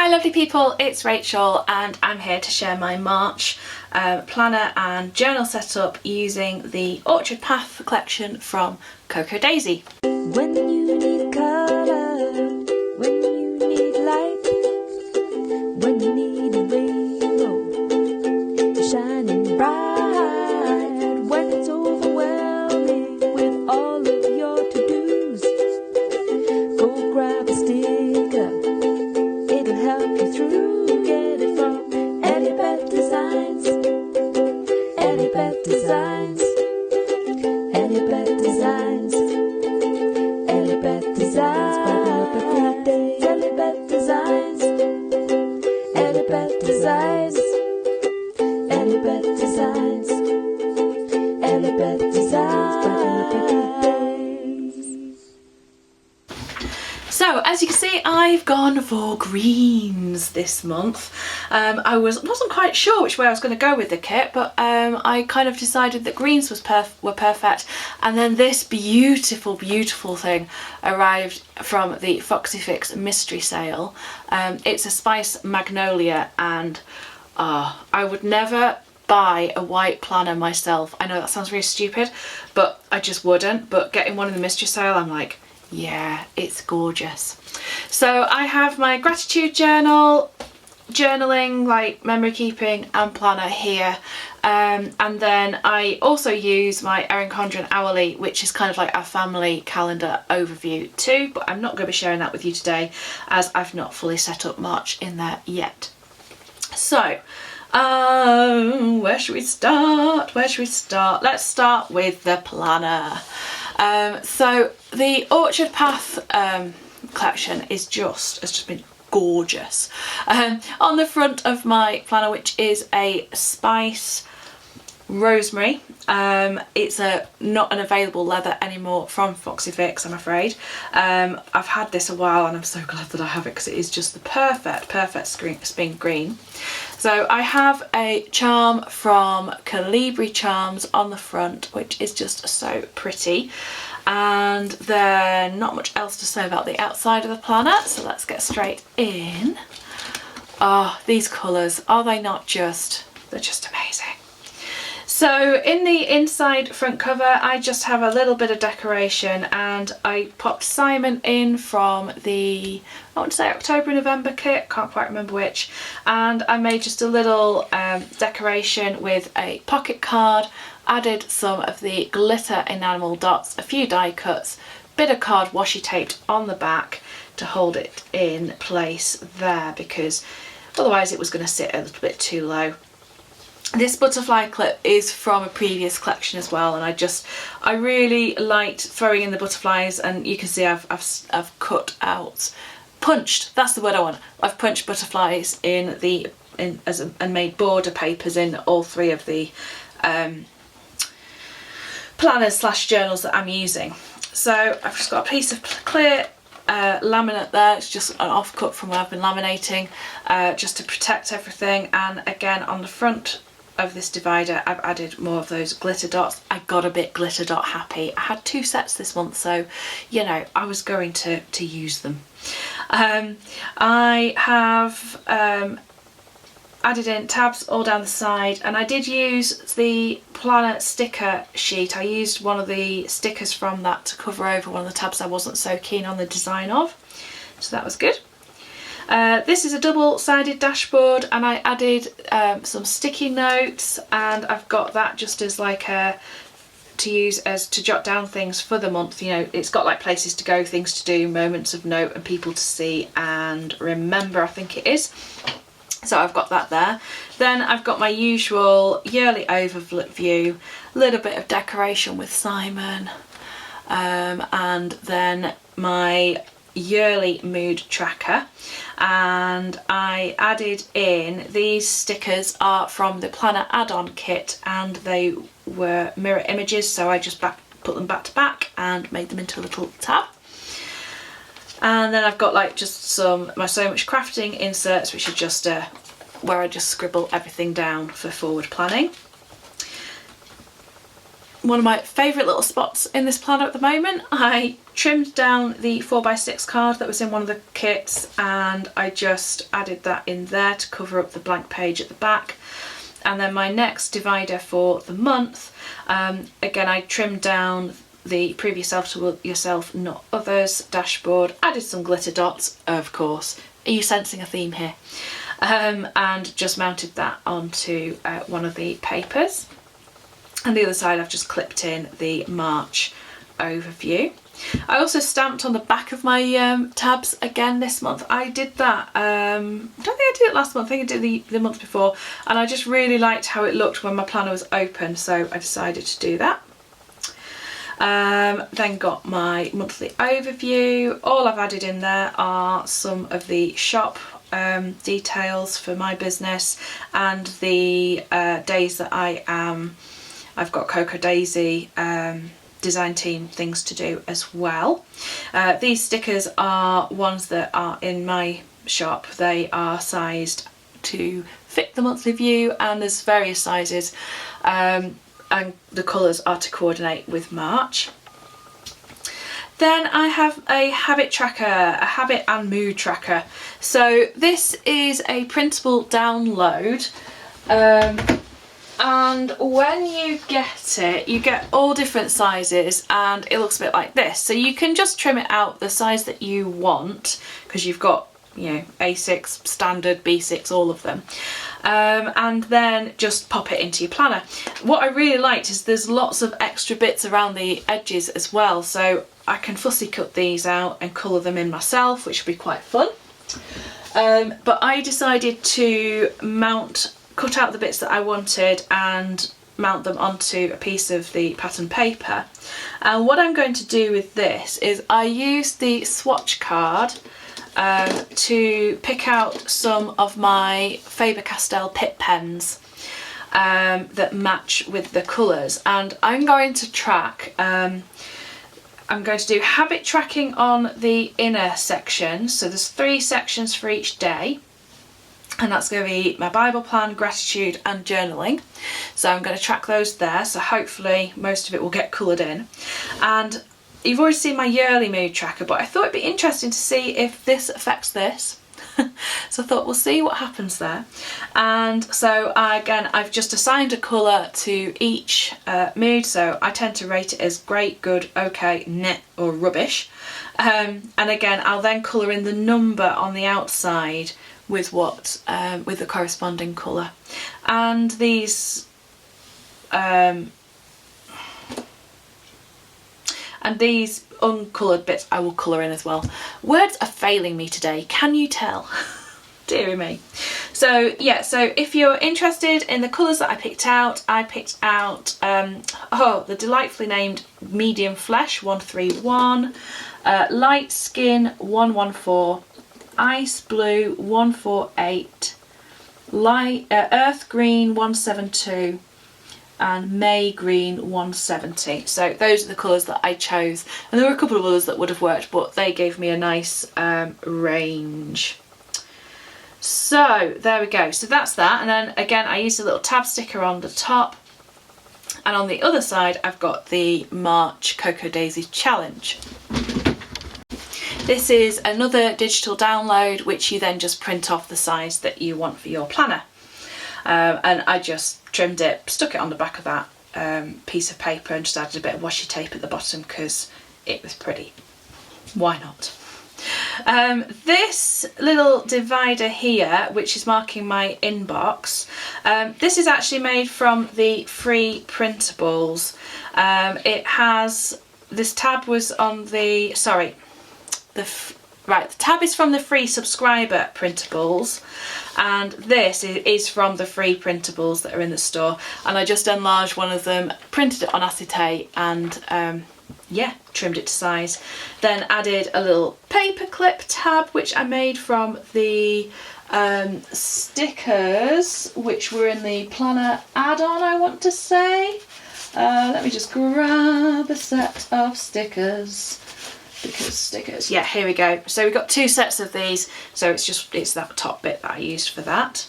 Hi lovely people, it's Rachel and I'm here to share my March planner and journal setup using the Orchard Path collection from Cocoa Daisy. When you need colour, when you need light, when you need a rainbow shining bright, when it's overwhelming with all of your to-dos, go grab a sticker, it'll help you through. Get it from EllieBeth Designs, EllieBeth Designs, EllieBeth Designs, EllieBeth Designs, brighten up every day. EllieBeth Designs, EllieBeth Designs, EllieBeth Designs, EllieBeth Designs, brighten up every day. So as you can see, I've gone for greens this month. I wasn't quite sure which way I was going to go with the kit, but I kind of decided that greens were perfect, and then this beautiful thing arrived from the Foxy Fix mystery sale. It's a spice magnolia, and I would never buy a white planner myself. I know that sounds really stupid, but I just wouldn't. But getting one in the mystery sale, I'm like, yeah, it's gorgeous. So I have my gratitude journal, journaling, like memory keeping and planner here, and then I also use my Erin Condren Hourly, which is kind of like our family calendar overview too, but I'm not going to be sharing that with you today as I've not fully set up March in there yet. So where should we start? Let's start with the planner. So the Orchard Path collection has just been gorgeous. On the front of my planner, which is a spice rosemary, it's not an available leather anymore from Foxy Fix, I'm afraid. I've had this a while and I'm so glad that I have it because it is just the perfect spring green. So I have a charm from Colibri Charms on the front, which is just so pretty. And then not much else to say about the outside of the planner, so let's get straight in. Oh, these colours, are they not just, they're just amazing. So in the inside front cover, I just have a little bit of decoration, and I popped Simon in from the, I want to say October November kit, can't quite remember which, and I made just a little decoration with a pocket card, added some of the glitter enamel dots, a few die cuts, bit of card washi taped on the back to hold it in place there, because otherwise it was going to sit a little bit too low. This butterfly clip is from a previous collection as well, and I really liked throwing in the butterflies, and you can see I've punched, that's the word I want. I've punched butterflies and made border papers in all three of the planners / journals that I'm using. So I've just got a piece of clear laminate there. It's just an offcut from where I've been laminating, just to protect everything. And again, on the front of this divider, I've added more of those glitter dots. I got a bit glitter dot happy. I had 2 sets this month, so you know I was going to use them. I have added in tabs all down the side, and I did use the planner sticker sheet. I used one of the stickers from that to cover over one of the tabs I wasn't so keen on the design of, so that was good. This is a double-sided dashboard, and I added some sticky notes, and I've got that just as like to use as to jot down things for the month. You know, it's got like places to go, things to do, moments of note and people to see and remember, I think it is. So I've got that there. Then I've got my usual yearly overview, a little bit of decoration with Simon, and then my yearly mood tracker, and I added in, these stickers are from the planner add-on kit, and they were mirror images, so I just put them back to back and made them into a little tab. And then I've got like just my So Much Crafting inserts, which are just where I just scribble everything down for forward planning. one of my favourite little spots in this planner at the moment. I trimmed down the 4x6 card that was in one of the kits, and I just added that in there to cover up the blank page at the back. And then my next divider for the month, again I trimmed down the Previous Self to Yourself Not Others dashboard, added some glitter dots, of course. Are you sensing a theme here? And just mounted that onto one of the papers. And the other side I've just clipped in the March overview. I also stamped on the back of my tabs again this month. I did that, I don't think I did it last month, I think I did the month before, and I just really liked how it looked when my planner was open, so I decided to do that. Then got my monthly overview. All I've added in there are some of the shop details for my business and the days that I've got Cocoa Daisy design team things to do as well. These stickers are ones that are in my shop. They are sized to fit the monthly view, and there's various sizes, and the colours are to coordinate with March. Then I have a habit tracker, a habit and mood tracker. So this is a printable download, and when you get it, you get all different sizes, and it looks a bit like this. So you can just trim it out the size that you want, because you've got, you know, A6, standard, B6, all of them. And then just pop it into your planner. What I really liked is there's lots of extra bits around the edges as well, so I can fussy cut these out and colour them in myself, which will be quite fun. But I decided to cut out the bits that I wanted and mount them onto a piece of the pattern paper. And what I'm going to do with this is I used the swatch card to pick out some of my Faber-Castell Pitt pens that match with the colours, and I'm going to track, I'm going to do habit tracking on the inner section. So there's 3 sections for each day, and that's going to be my Bible plan, gratitude and journaling. So I'm going to track those there, so hopefully most of it will get coloured in. And you've already seen my yearly mood tracker, but I thought it'd be interesting to see if this affects this. So I thought we'll see what happens there. And so again, I've just assigned a colour to each mood, so I tend to rate it as great, good, okay, meh or rubbish. And again, I'll then colour in the number on the outside with with the corresponding colour. And these uncoloured bits I will colour in as well. Words are failing me today, can you tell? Deary me. So yeah, so if you're interested in the colours that I picked out the delightfully named Medium Flesh 131, Light Skin 114, Ice Blue 148, Earth Green 172, and May Green 170. So those are the colours that I chose, and there were a couple of others that would have worked, but they gave me a nice range. So there we go, so that's that. And then again, I used a little tab sticker on the top, and on the other side I've got the March Cocoa Daisy Challenge. This is another digital download which you then just print off the size that you want for your planner. And I just trimmed it, stuck it on the back of that piece of paper, and just added a bit of washi tape at the bottom because it was pretty. Why not? This little divider here, which is marking my inbox, this is actually made from the free printables. It has, this tab was on the, the tab is from the free subscriber printables, and this is from the free printables that are in the store, and I just enlarged one of them, printed it on acetate, and yeah, trimmed it to size. Then added a little paper clip tab which I made from the stickers which were in the planner add-on, I want to say. Let me just grab a set of stickers. Because stickers, yeah, here we go. So we've got 2 sets of these, so it's that top bit that I used for that.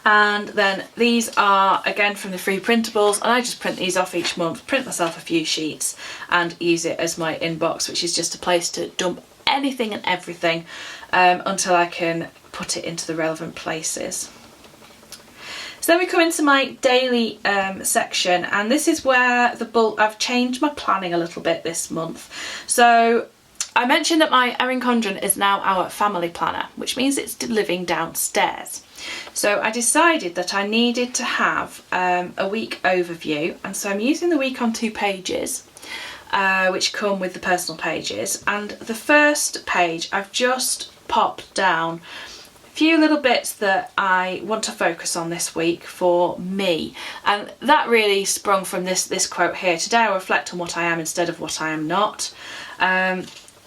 And then these are again from the free printables, and I just print these off each month, print myself a few sheets and use it as my inbox, which is just a place to dump anything and everything until I can put it into the relevant places. So then we come into my daily section, and this is where I've changed my planning a little bit this month. So I mentioned that my Erin Condren is now our family planner, which means it's living downstairs. So I decided that I needed to have a week overview, and so I'm using the week on 2 pages, which come with the personal pages. And the first page I've just popped down a few little bits that I want to focus on this week for me, and that really sprung from this quote here: today I reflect on what I am instead of what I am not.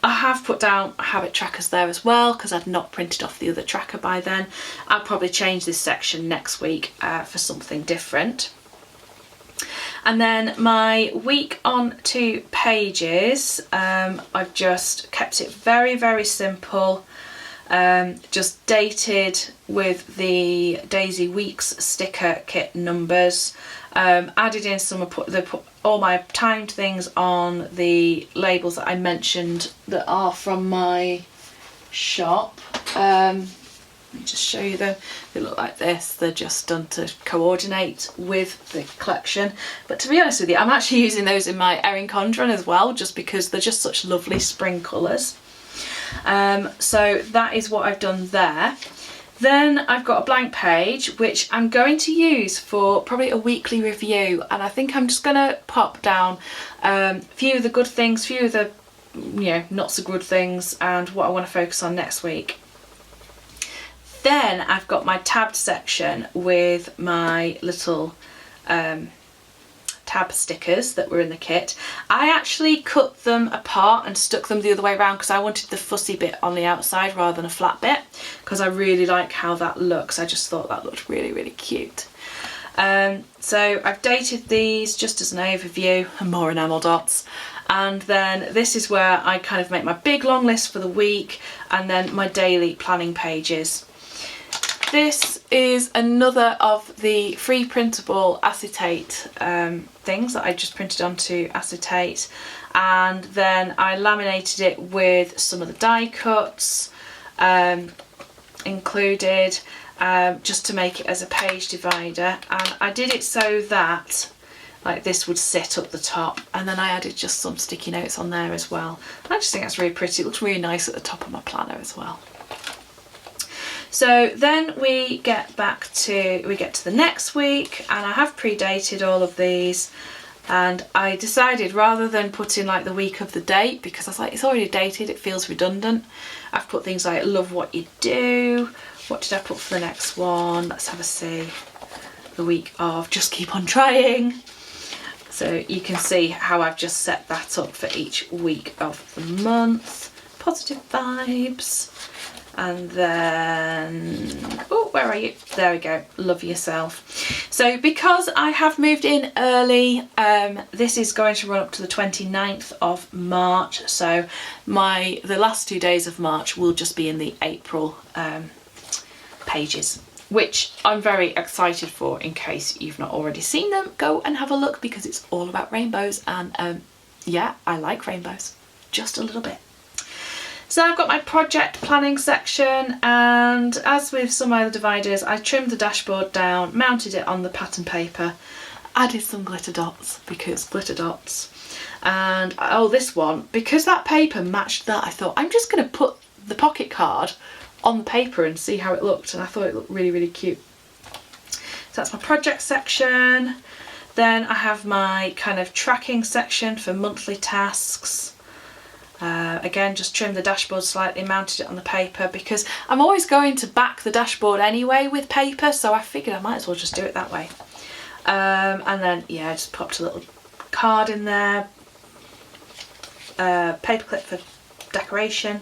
I have put down habit trackers there as well because I'd not printed off the other tracker by then. I'll probably change this section next week for something different. And then my week on 2 pages, I've just kept it very, very simple. Just dated with the Daisy Weeks sticker kit numbers. Added in some, put all my timed things on the labels that I mentioned that are from my shop. Let me just show you them. They look like this. They're just done to coordinate with the collection. But to be honest with you, I'm actually using those in my Erin Condren as well, just because they're just such lovely spring colours. So that is what I've done there. Then I've got a blank page which I'm going to use for probably a weekly review, and I think I'm just going to pop down a few of the good things, few of the not so good things, and what I want to focus on next week. Then I've got my tabbed section with my little tab stickers that were in the kit. I actually cut them apart and stuck them the other way around because I wanted the fussy bit on the outside rather than a flat bit, because I really like how that looks. I just thought that looked really, really cute. So I've dated these just as an overview, and more enamel dots. And then this is where I kind of make my big long list for the week, and then my daily planning pages. This is another of the free printable acetate things that I just printed onto acetate, and then I laminated it with some of the die cuts included, just to make it as a page divider. And I did it so that like this would sit up the top, and then I added just some sticky notes on there as well. I just think that's really pretty. It looks really nice at the top of my planner as well. So then we get to the next week, and I have pre-dated all of these, and I decided rather than put in like the week of the date, because I was like, it's already dated, it feels redundant, I've put things like love what you do. What did I put for the next one? Let's have a see. The week of just keep on trying. So you can see how I've just set that up for each week of the month. Positive vibes. And then, oh, where are you? There we go, love yourself. So because I have moved in early, this is going to run up to the 29th of March. So the last 2 days of March will just be in the April pages, which I'm very excited for. In case you've not already seen them, go and have a look, because it's all about rainbows, and yeah, I like rainbows, just a little bit. So I've got my project planning section, and as with some other dividers, I trimmed the dashboard down, mounted it on the pattern paper, added some glitter dots, because glitter dots. And oh, this one, because that paper matched that, I thought I'm just going to put the pocket card on the paper and see how it looked, and I thought it looked really, really cute. So that's my project section. Then I have my kind of tracking section for monthly tasks. Again, just trimmed the dashboard slightly, mounted it on the paper, because I'm always going to back the dashboard anyway with paper, so I figured I might as well just do it that way. And then, yeah, I just popped a little card in there, paperclip for decoration,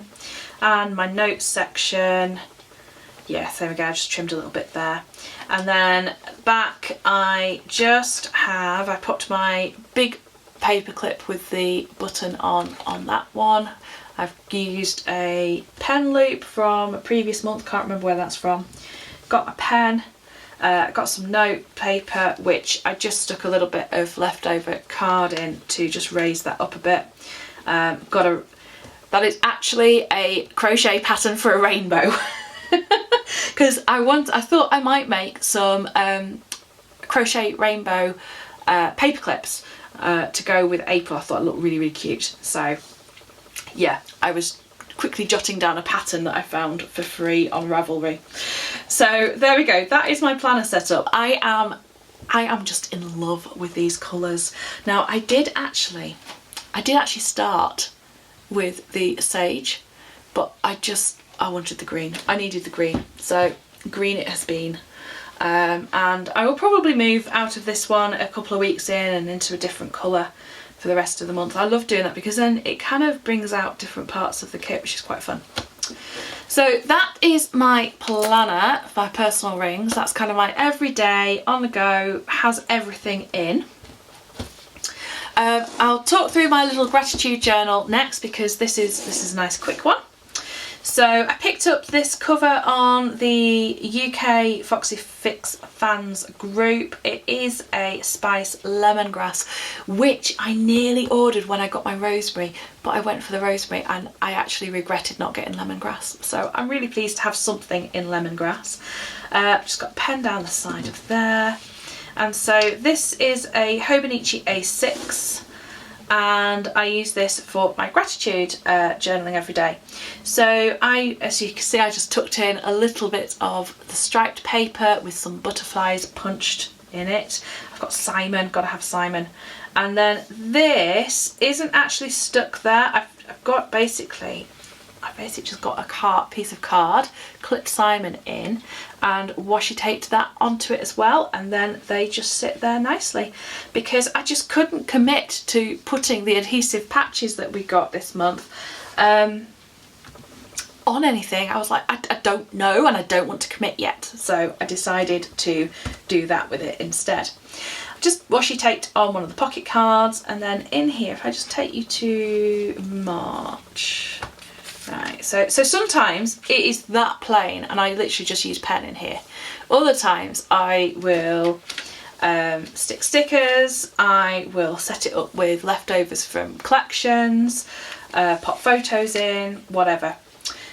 and my notes section. Yeah, there we go, I just trimmed a little bit there. And then back I popped my big paperclip with the button on that one. I've used a pen loop from a previous month, can't remember where that's from. Got a pen, Got some note paper, which I just stuck a little bit of leftover card in to just raise that up a bit. That is actually a crochet pattern for a rainbow. Because I thought I might make some crochet rainbow paper clips to go with April. I thought it looked really, really cute. So yeah, I was quickly jotting down a pattern that I found for free on Ravelry. So there we go, that is my planner setup. I am just in love with these colours. Now I did actually start with the sage, but I wanted the green. I needed the green, so green it has been. And I will probably move out of this one a couple of weeks in and into a different colour for the rest of the month. I love doing that because then it kind of brings out different parts of the kit, which is quite fun. So that is my planner for my personal rings. That's kind of my everyday, on the go, has everything in. I'll talk through my little gratitude journal next because this is a nice quick one. So I picked up this cover on the UK Foxy Fix fans group. It is a spice lemongrass, which I nearly ordered when I got my rosemary, but I went for the rosemary and I actually regretted not getting lemongrass. So I'm really pleased to have something in lemongrass. I've just got a pen down the side of there. And so this is a Hobonichi A6. And I use this for my gratitude journaling every day. So as you can see, I just tucked in a little bit of the striped paper with some butterflies punched in it. I've got Simon, got to have Simon. And then this isn't actually stuck there. I've basically just got a piece of card, clipped Simon in and washi taped that onto it as well, and then they just sit there nicely because I just couldn't commit to putting the adhesive patches that we got this month on anything. I was like, I don't know and I don't want to commit yet, so I decided to do that with it instead. Just washi taped on one of the pocket cards, and then in here, if I just take you to March. Right, so sometimes it is that plain and I literally just use pen in here. Other times I will stick stickers, I will set it up with leftovers from collections, pop photos in, whatever.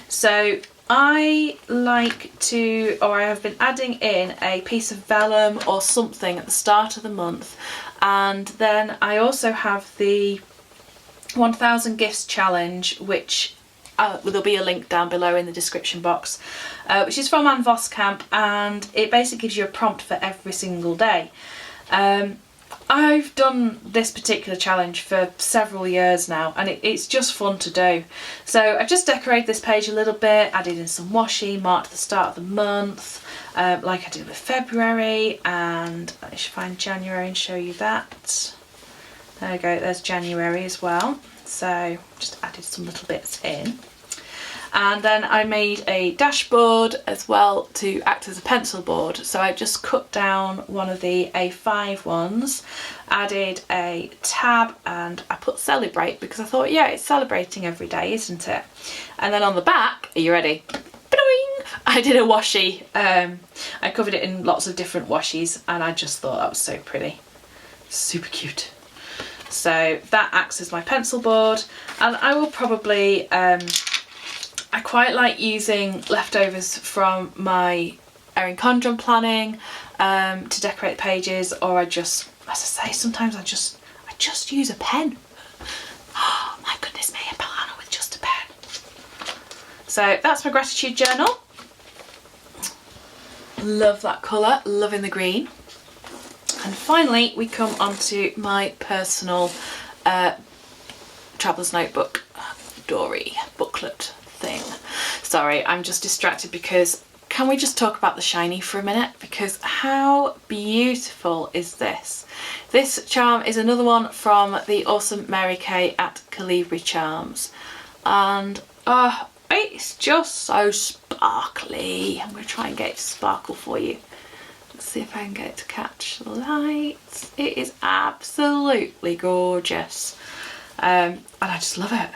So I like to, or I have been adding in a piece of vellum or something at the start of the month, and then I also have the 1000 Gifts Challenge, which there'll be a link down below in the description box, which is from Anne Voskamp, and it basically gives you a prompt for every single day. I've done this particular challenge for several years now, and it's just fun to do. So I've just decorated this page a little bit, added in some washi, marked the start of the month, like I did with February, and I should find January and show you that. There we go, there's January as well. So just added some little bits in. And then I made a dashboard as well to act as a pencil board. So I just cut down one of the A5 ones, added a tab, and I put celebrate because I thought, yeah, it's celebrating every day, isn't it? And then on the back, are you ready? I did a washi. I covered it in lots of different washies and I just thought that was so pretty. Super cute. So that acts as my pencil board, and I will probably, I quite like using leftovers from my Erin Condren planning to decorate the pages, or I just, as I say, sometimes I just use a pen. Oh my goodness me, a planner with just a pen. So that's my gratitude journal. Love that colour, loving the green. And finally we come on to my personal traveller's notebook, Dory booklet thing. Sorry, I'm just distracted because can we just talk about the shiny for a minute? Because how beautiful is this? This charm is another one from the awesome Mary Kay at Colibri Charms. And it's just so sparkly. I'm going to try and get it to sparkle for you. Let's see if I can get it to catch the light. It is absolutely gorgeous. And I just love it.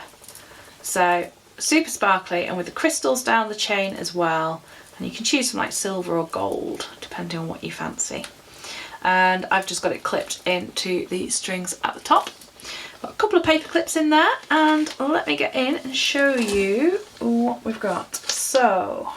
So super sparkly, and with the crystals down the chain as well. And you can choose from like silver or gold, depending on what you fancy. And I've just got it clipped into the strings at the top. Got a couple of paper clips in there, and let me get in and show you what we've got. So,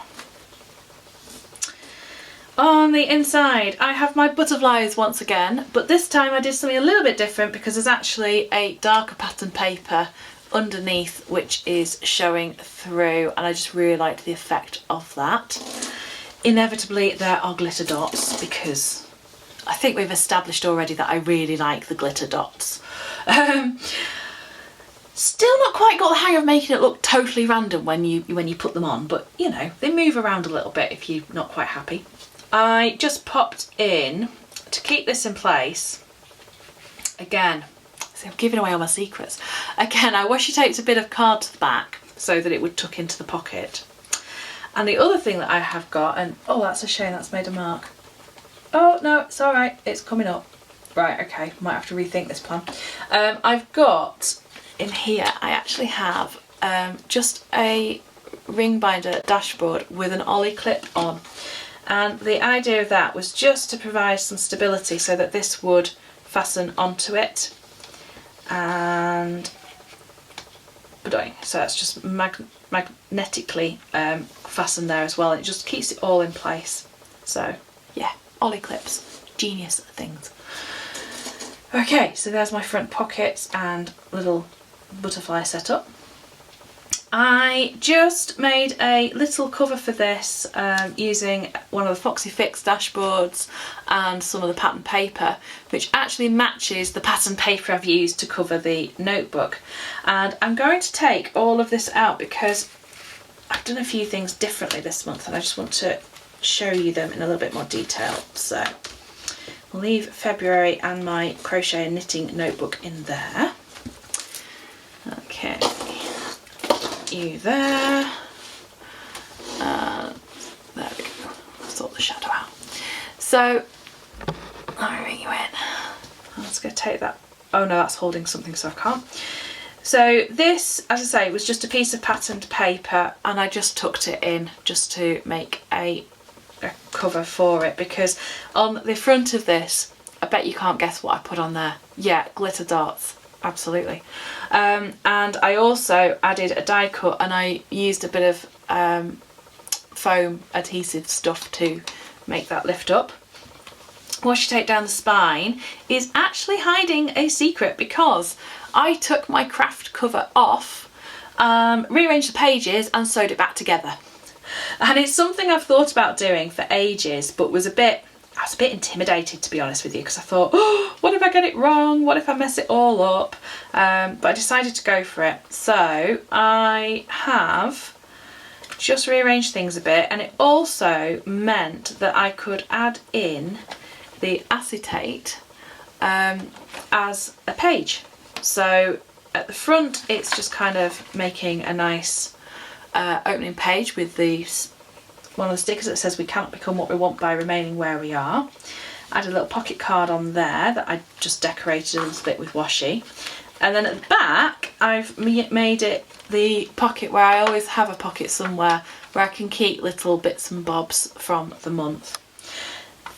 on the inside I have my butterflies once again, but this time I did something a little bit different because there's actually a darker pattern paper underneath which is showing through, and I just really liked the effect of that. Inevitably there are glitter dots because I think we've established already that I really like the glitter dots. Still not quite got the hang of making it look totally random when you put them on, but you know, they move around a little bit if you're not quite happy. I just popped in, to keep this in place, again, see, I'm giving away all my secrets. Again, I washi taped a bit of card to the back so that it would tuck into the pocket. And the other thing that I have got, and oh, that's a shame, that's made a mark. Oh no, it's all right, it's coming up. Right, okay, might have to rethink this plan. I've got in here, I actually have just a ring binder dashboard with an ollie clip on. And the idea of that was just to provide some stability so that this would fasten onto it. And so it's just magnetically fastened there as well, and it just keeps it all in place. So yeah, ollie clips, genius things. Okay, so there's my front pockets and little butterfly setup. I just made a little cover for this using one of the Foxy Fix dashboards and some of the pattern paper, which actually matches the pattern paper I've used to cover the notebook. And I'm going to take all of this out because I've done a few things differently this month and I just want to show you them in a little bit more detail. So I'll leave February and my crochet and knitting notebook in there. Okay. You there, there we go, sort the shadow out. So I'll bring you in. I'm just going to take that, oh no, that's holding something so I can't. So this, as I say, was just a piece of patterned paper and I just tucked it in just to make a cover for it, because on the front of this, I bet you can't guess what I put on there. Yeah, glitter dots. Absolutely. And I also added a die cut and I used a bit of foam adhesive stuff to make that lift up. Washi tape down the spine is actually hiding a secret because I took my craft cover off, rearranged the pages and sewed it back together. And it's something I've thought about doing for ages, but I was a bit intimidated, to be honest with you, because I thought, oh, what if I get it wrong? What if I mess it all up? But I decided to go for it. So I have just rearranged things a bit, and it also meant that I could add in the acetate as a page. So at the front, it's just kind of making a nice opening page with one of the stickers that says we cannot become what we want by remaining where we are. I had a little pocket card on there that I just decorated a little bit with washi. And then at the back, I've made it the pocket where I always have a pocket somewhere where I can keep little bits and bobs from the month.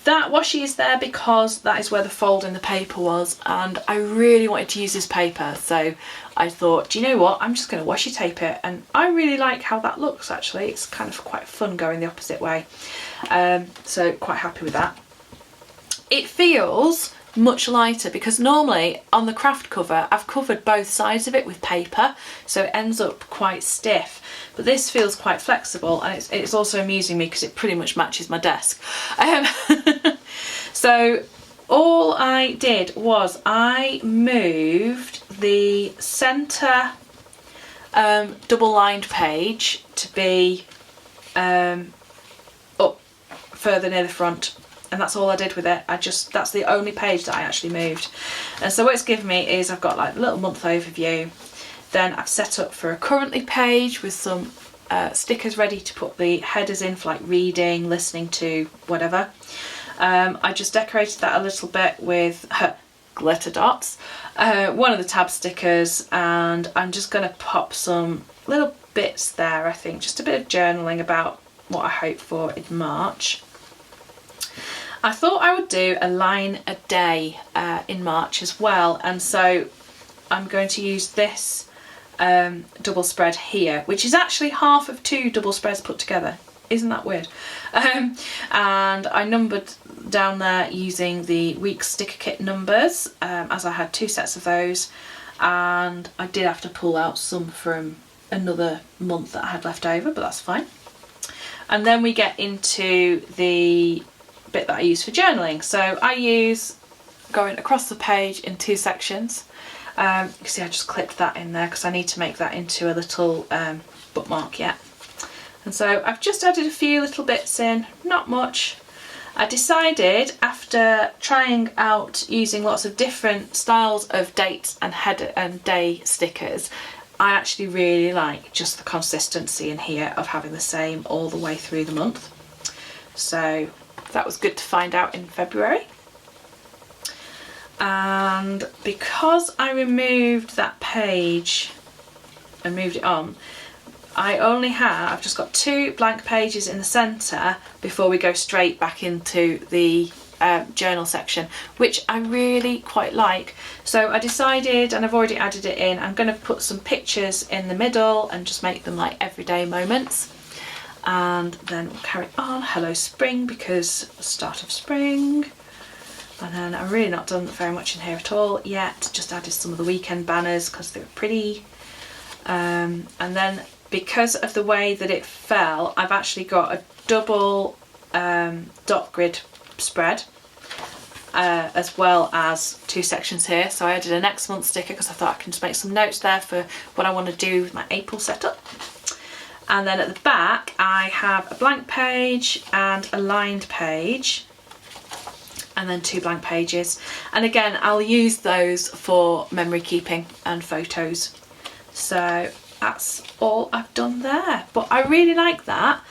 That washi is there because that is where the fold in the paper was, and I really wanted to use this paper, so I thought, do you know what, I'm just going to washi tape it, and I really like how that looks actually. It's kind of quite fun going the opposite way, so quite happy with that. It feels much lighter because normally on the craft cover I've covered both sides of it with paper, so it ends up quite stiff, but this feels quite flexible, and it's also amusing me because it pretty much matches my desk. So all I did was I moved the centre double lined page to be up further near the front, and that's all I did with it. That's the only page that I actually moved. And so what it's given me is I've got like a little month overview, then I've set up for a currently page with some stickers ready to put the headers in for like reading, listening to, whatever. I just decorated that a little bit with glitter dots, one of the tab stickers, and I'm just going to pop some little bits there, I think, just a bit of journaling about what I hope for in March. I thought I would do a line a day in March as well, and so I'm going to use this double spread here, which is actually half of 2 double spreads put together. Isn't that weird? And I numbered down there using the week sticker kit numbers, as I had 2 sets of those, and I did have to pull out some from another month that I had left over, but that's fine. And then we get into the bit that I use for journaling. So I use going across the page in 2 sections. You can see I just clipped that in there because I need to make that into a little bookmark yet. And so I've just added a few little bits in, not much. I decided, after trying out using lots of different styles of dates and header and day stickers, I actually really like just the consistency in here of having the same all the way through the month. So that was good to find out in February. And because I removed that page and moved it on, I've just got 2 blank pages in the centre before we go straight back into the journal section, which I really quite like. So I decided, and I've already added it in, I'm going to put some pictures in the middle and just make them like everyday moments. And then we'll carry on. Hello Spring, because the start of spring. And then I've really not done very much in here at all yet, just added some of the weekend banners because they were pretty. And then because of the way that it fell, I've actually got a double dot grid spread, as well as 2 sections here. So I added a next month sticker because I thought I can just make some notes there for what I want to do with my April setup. And then at the back I have a blank page and a lined page, and then 2 blank pages. And again, I'll use those for memory keeping and photos. So that's all I've done there. But I really like that.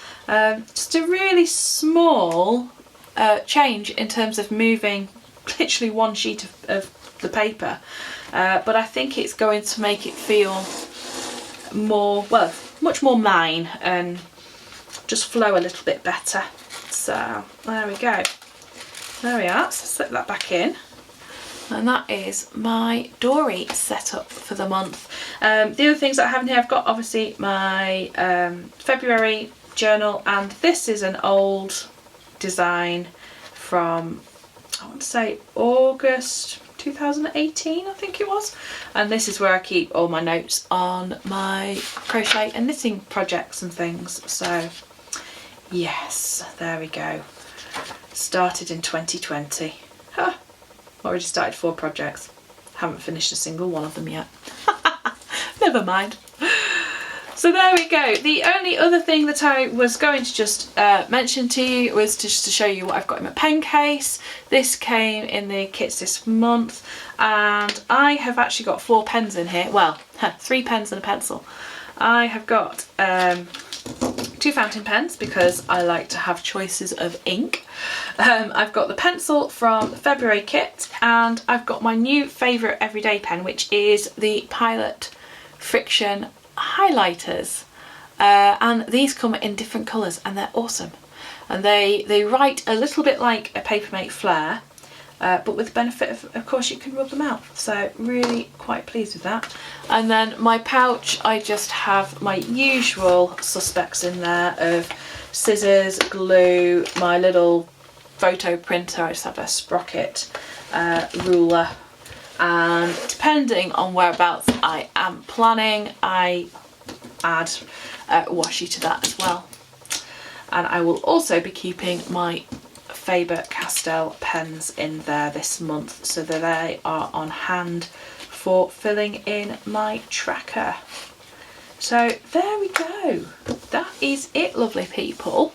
Just a really small change in terms of moving literally 1 sheet of the paper. But I think it's going to make it feel more, well, much more mine and just flow a little bit better. So there we go. There we are. So slip that back in. And that is my Dory setup for the month. The other things that I have in here, I've got obviously my February journal, and this is an old design from, I want to say August 2018, I think it was. And this is where I keep all my notes on my crochet and knitting projects and things. So yes, there we go. Started in 2020. Huh. Already started 4 projects. Haven't finished a single one of them yet. Never mind. So there we go. The only other thing that I was going to just mention to you was just to show you what I've got in my pen case. This came in the kits this month, and I have actually got 4 pens in here. Well, 3 pens and a pencil. I have got 2 fountain pens because I like to have choices of ink. I've got the pencil from the February kit, and I've got my new favourite everyday pen, which is the Pilot Friction highlighters, and these come in different colours and they're awesome, and they write a little bit like a Papermate Flare, but with the benefit of course you can rub them out, so really quite pleased with that. And then my pouch, I just have my usual suspects in there of scissors, glue, my little photo printer, I just have a sprocket, ruler, and depending on whereabouts I am planning, I add washi to that as well. And I will also be keeping my Faber-Castell pens in there this month, so that they are on hand for filling in my tracker. So there we go. That is it, lovely people.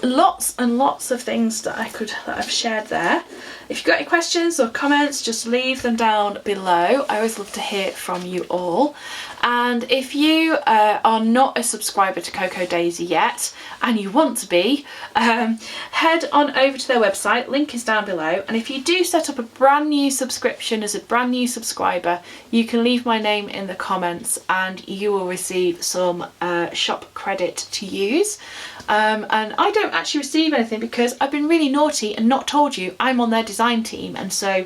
Lots and lots of things that I've shared there. If you've got any questions or comments, just leave them down below. I always love to hear from you all. And if you are not a subscriber to Cocoa Daisy yet and you want to be, head on over to their website, link is down below. And if you do set up a brand new subscription as a brand new subscriber, you can leave my name in the comments and you will receive some shop credit to use. And I don't actually receive anything because I've been really naughty and not told you I'm on their design team, and so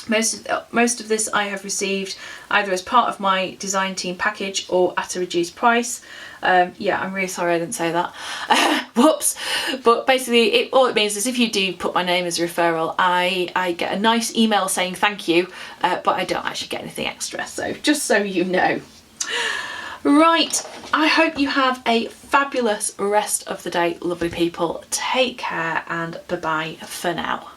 most of this I have received either as part of my design team package or at a reduced price. Yeah, I'm really sorry I didn't say that. Whoops. But basically all it means is if you do put my name as a referral, I get a nice email saying thank you, but I don't actually get anything extra, so just so you know. Right, I hope you have a fabulous rest of the day, lovely people. Take care and bye bye for now.